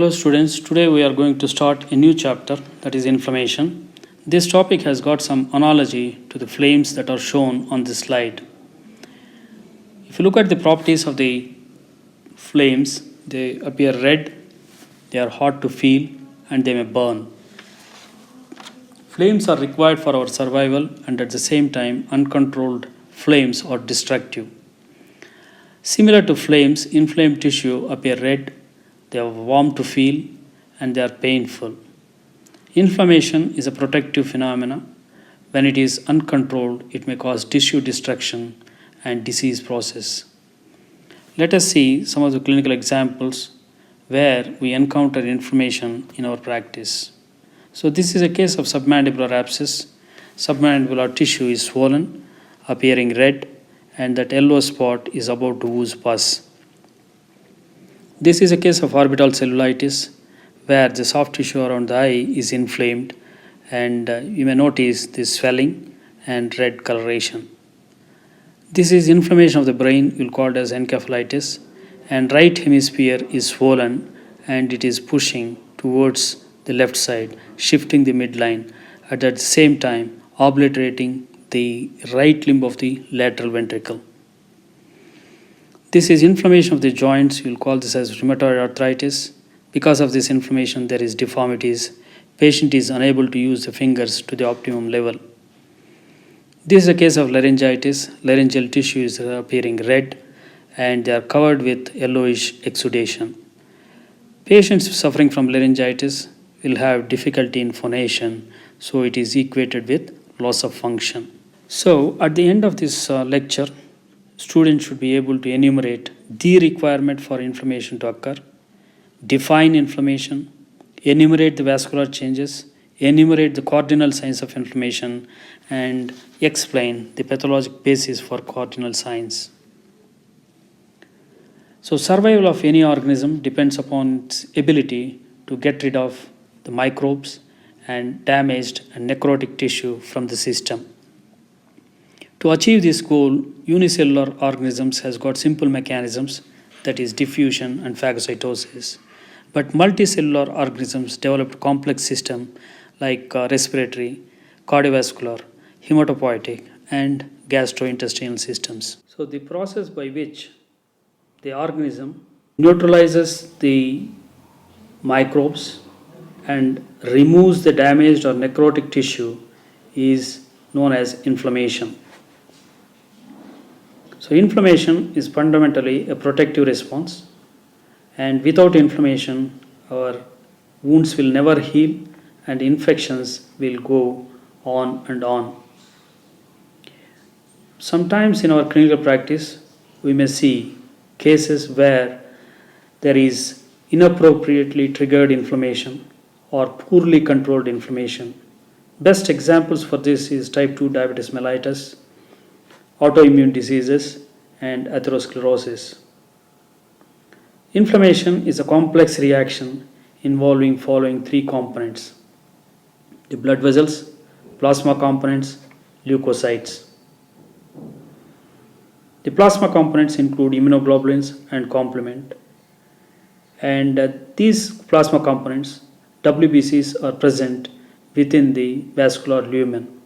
Hello students, today we are going to start a new chapter, that is inflammation. This topic has got some analogy to the flames that are shown on this slide. If you look at the properties of the flames, they appear red, they are hot to feel, and they may burn. Flames are required for our survival, and at the same time uncontrolled flames are destructive. Similar to flames, inflamed tissue appear red, they are warm to feel, and they are painful. Inflammation is a protective phenomenon. When it is uncontrolled, it may cause tissue destruction and disease process. Let us see some of the clinical examples where we encounter inflammation in our practice. So this is a case of submandibular abscess. Submandibular tissue is swollen, appearing red, and that yellow spot is about to ooze pus. This is a case of orbital cellulitis where the soft tissue around the eye is inflamed, and you may notice this swelling and red coloration. This is inflammation of the brain, you'll call it as encephalitis, and right hemisphere is swollen and it is pushing towards the left side, shifting the midline, at the same time obliterating the right limb of the lateral ventricle. This is inflammation of the joints. You'll call this as rheumatoid arthritis. Because of this inflammation, there is deformities. Patient is unable to use the fingers to the optimum level. This is a case of laryngitis. Laryngeal tissue is appearing red and they are covered with yellowish exudation. Patients suffering from laryngitis will have difficulty in phonation, so it is equated with loss of function. So at the end of this lecture, students should be able to enumerate the requirement for inflammation to occur, define inflammation, enumerate the vascular changes, enumerate the cardinal signs of inflammation, and explain the pathologic basis for cardinal signs. So survival of any organism depends upon its ability to get rid of the microbes and damaged and necrotic tissue from the system. To achieve this goal, unicellular organisms has got simple mechanisms, that is diffusion and phagocytosis. But multicellular organisms developed complex systems like respiratory, cardiovascular, hematopoietic, and gastrointestinal systems. So the process by which the organism neutralizes the microbes and removes the damaged or necrotic tissue is known as inflammation. So inflammation is fundamentally a protective response, and without inflammation, our wounds will never heal and infections will go on and on. Sometimes in our clinical practice, we may see cases where there is inappropriately triggered inflammation or poorly controlled inflammation. Best examples for this is type 2 diabetes mellitus, autoimmune diseases, and atherosclerosis. Inflammation is a complex reaction involving following three components: the blood vessels, plasma components, leukocytes. The plasma components include immunoglobulins and complement, and these plasma components, WBCs, are present within the vascular lumen.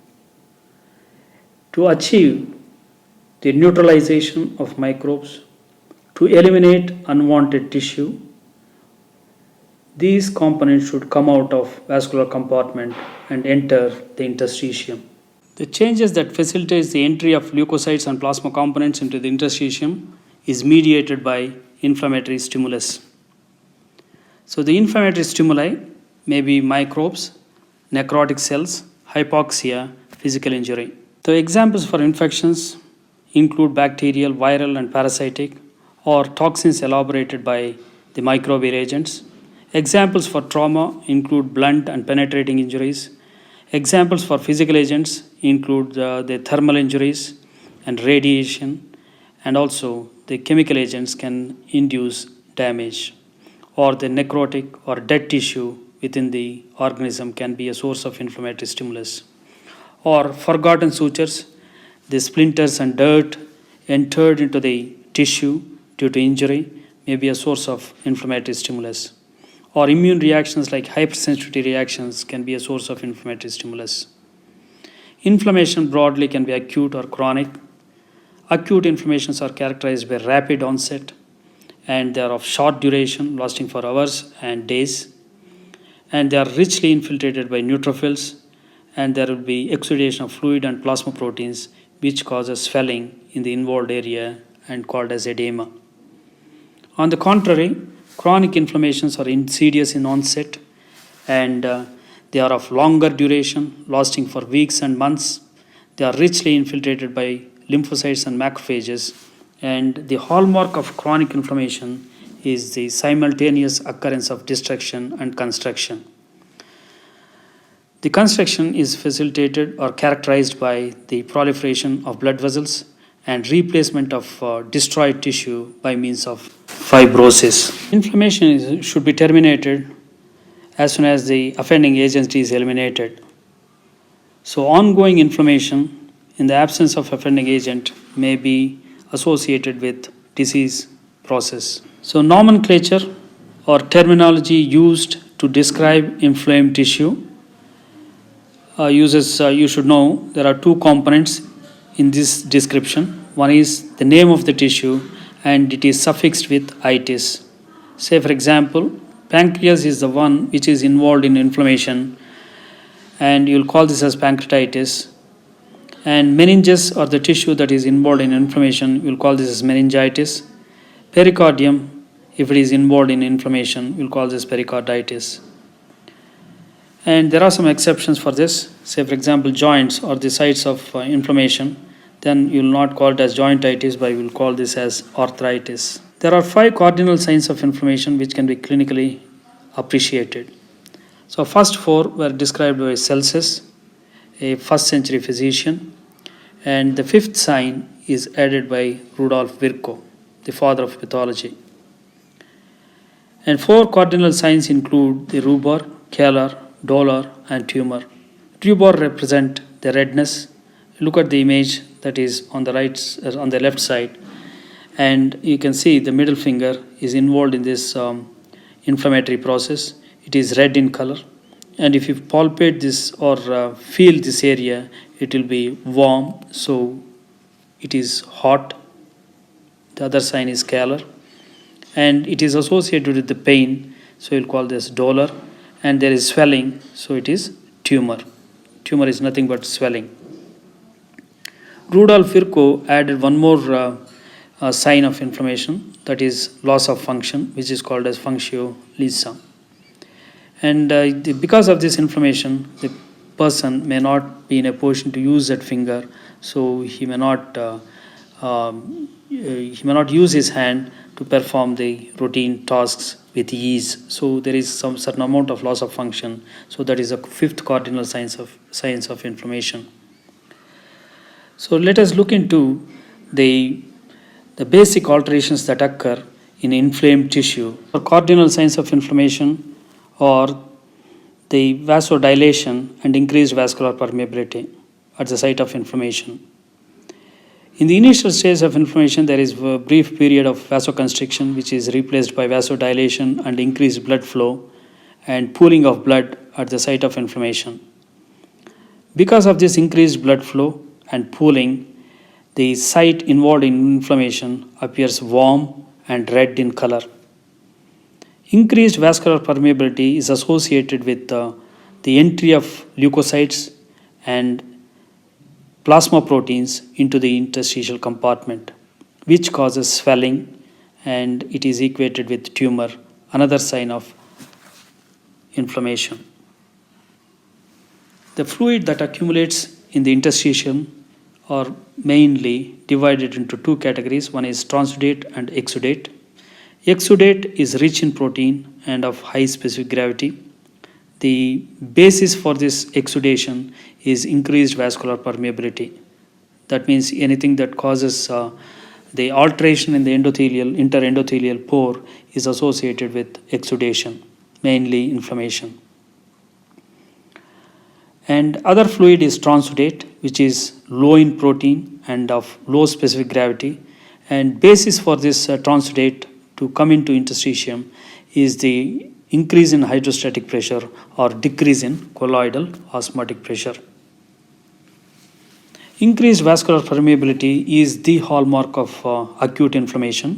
To achieve the neutralization of microbes, to eliminate unwanted tissue, these components should come out of vascular compartment and enter the interstitium. The changes that facilitates the entry of leukocytes and plasma components into the interstitium is mediated by inflammatory stimulus. So the inflammatory stimuli may be microbes, necrotic cells, hypoxia, physical injury. The examples for infections include bacterial, viral, and parasitic, or toxins elaborated by the microbial agents. Examples for trauma include blunt and penetrating injuries. Examples for physical agents include the thermal injuries and radiation, and also the chemical agents can induce damage, or the necrotic or dead tissue within the organism can be a source of inflammatory stimulus. Or forgotten sutures, the splinters and dirt entered into the tissue due to injury may be a source of inflammatory stimulus. or immune reactions like hypersensitivity reactions can be a source of inflammatory stimulus. Inflammation broadly can be acute or chronic. Acute inflammations are characterized by rapid onset and they are of short duration, lasting for hours and days. And they are richly infiltrated by neutrophils, and there will be exudation of fluid and plasma proteins, which causes swelling in the involved area and called as edema. On the contrary, chronic inflammations are insidious in onset and they are of longer duration, lasting for weeks and months. They are richly infiltrated by lymphocytes and macrophages, and the hallmark of chronic inflammation is the simultaneous occurrence of destruction and construction. The construction is facilitated or characterized by the proliferation of blood vessels and replacement of destroyed tissue by means of fibrosis. Inflammation should be terminated as soon as the offending agent is eliminated. So, ongoing inflammation in the absence of offending agent may be associated with disease process. So, nomenclature or terminology used to describe inflamed tissue you should know there are two components in this description. One is the name of the tissue and it is suffixed with itis. Say, for example, pancreas is the one which is involved in inflammation, and you'll call this as pancreatitis. And meninges, or the tissue that is involved in inflammation, you'll call this as meningitis. Pericardium, if it is involved in inflammation, you'll call this pericarditis. And there are some exceptions for this. Say, for example, joints or the sites of inflammation, then you will not call it as jointitis, but you will call this as arthritis. There are 5 cardinal signs of inflammation which can be clinically appreciated. So, first 4 were described by Celsus, a first century physician, and the 5th sign is added by Rudolf Virchow, the father of pathology. And 4 cardinal signs include the rubor, calor, dolor, and tumor. Rubor represent the redness. Look at the image that is on the left side, and you can see the middle finger is involved in this inflammatory process. It is red in color, and if you palpate this or feel this area, it will be warm, so it is hot. The other sign is calor, and it is associated with the pain, so you'll call this dolor. And there is swelling, so it is tumor. Tumor is nothing but swelling. Rudolf Virchow added one more sign of inflammation, that is loss of function, which is called as functio lisa. And because of this inflammation, the person may not be in a position to use that finger, so he may not use his hand to perform the routine tasks with ease. So there is some certain amount of loss of function. So that is a 5th cardinal signs of inflammation. So let us look into the basic alterations that occur in inflamed tissue. The cardinal signs of inflammation are the vasodilation and increased vascular permeability at the site of inflammation. In the initial stage of inflammation, there is a brief period of vasoconstriction, which is replaced by vasodilation and increased blood flow and pooling of blood at the site of inflammation. Because of this increased blood flow and pooling, the site involved in inflammation appears warm and red in color. Increased vascular permeability is associated with the entry of leukocytes and plasma proteins into the interstitial compartment, which causes swelling, and it is equated with tumor, another sign of inflammation. The fluid that accumulates in the interstitium are mainly divided into 2 categories. One is transudate and exudate. Exudate is rich in protein and of high specific gravity. The basis for this exudation is increased vascular permeability. That means anything that causes the alteration in the interendothelial pore is associated with exudation, mainly inflammation. And other fluid is transudate, which is low in protein and of low specific gravity. And basis for this transudate to come into interstitium is the increase in hydrostatic pressure or decrease in colloidal osmotic pressure. Increased vascular permeability is the hallmark of acute inflammation.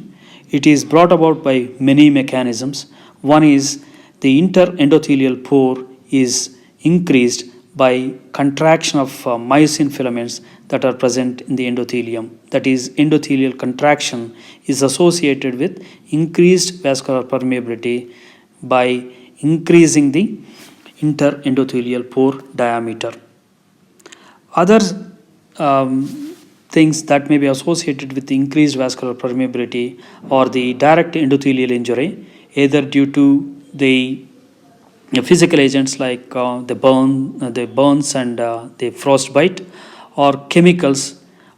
It is brought about by many mechanisms. One is the interendothelial pore is increased by contraction of myosin filaments that are present in the endothelium. That is, endothelial contraction is associated with increased vascular permeability by increasing the interendothelial pore diameter. Other things that may be associated with increased vascular permeability or the direct endothelial injury, either due to the physical agents like the burns and the frostbite, or chemicals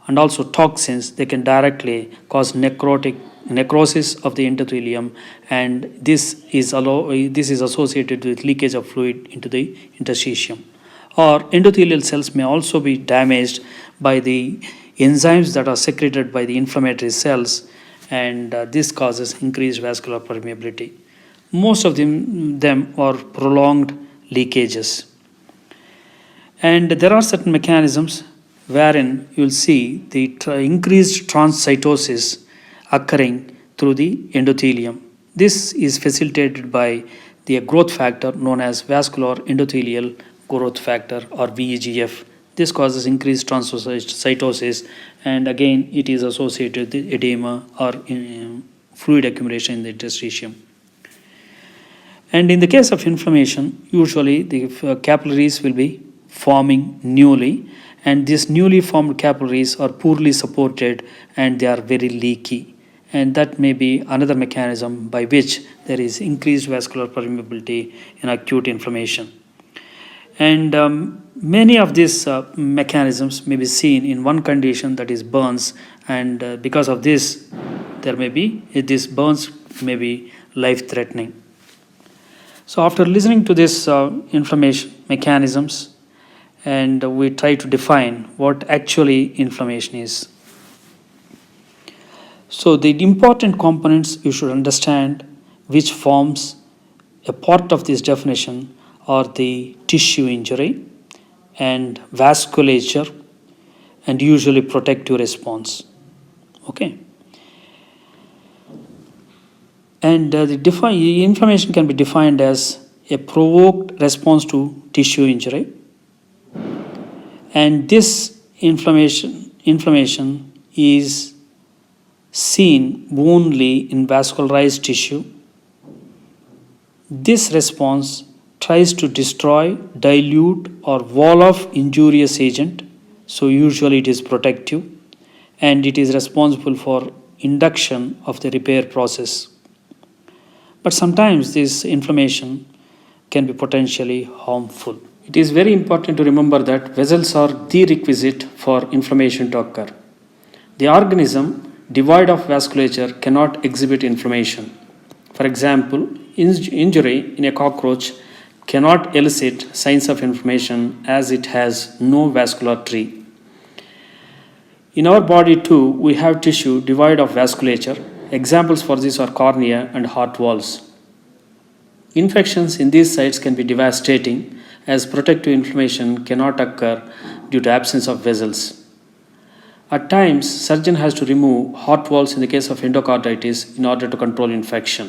and also toxins. They can directly cause necrosis of the endothelium, and this is associated with leakage of fluid into the interstitium. Or endothelial cells may also be damaged by the enzymes that are secreted by the inflammatory cells, and this causes increased vascular permeability. Most of them are prolonged leakages. And there are certain mechanisms wherein you will see the increased transcytosis occurring through the endothelium. This is facilitated by the growth factor known as vascular endothelial growth factor, or VEGF. This causes increased transcytosis, and again it is associated with edema or fluid accumulation in the interstitium. And in the case of inflammation, usually the capillaries will be forming newly, and these newly formed capillaries are poorly supported and they are very leaky. And that may be another mechanism by which there is increased vascular permeability in acute inflammation. And many of these mechanisms may be seen in one condition, that is burns, and because of this, these burns may be life-threatening. So after listening to this inflammation mechanisms, and we try to define what actually inflammation is. So the important components you should understand, which forms a part of this definition, are the tissue injury and vasculature and usually protective response. Okay. And the inflammation can be defined as a provoked response to tissue injury. And this inflammation is seen only in vascularized tissue. This response tries to destroy, dilute, or wall off injurious agent. So usually it is protective, and it is responsible for induction of the repair process. But sometimes this inflammation can be potentially harmful. It is very important to remember that vessels are the requisite for inflammation to occur. The organism devoid of vasculature cannot exhibit inflammation. For example, injury in a cockroach cannot elicit signs of inflammation as it has no vascular tree. In our body too, we have tissue devoid of vasculature. Examples for this are cornea and heart valves. Infections in these sites can be devastating, as protective inflammation cannot occur due to absence of vessels. At times, surgeon has to remove heart valves in the case of endocarditis in order to control infection.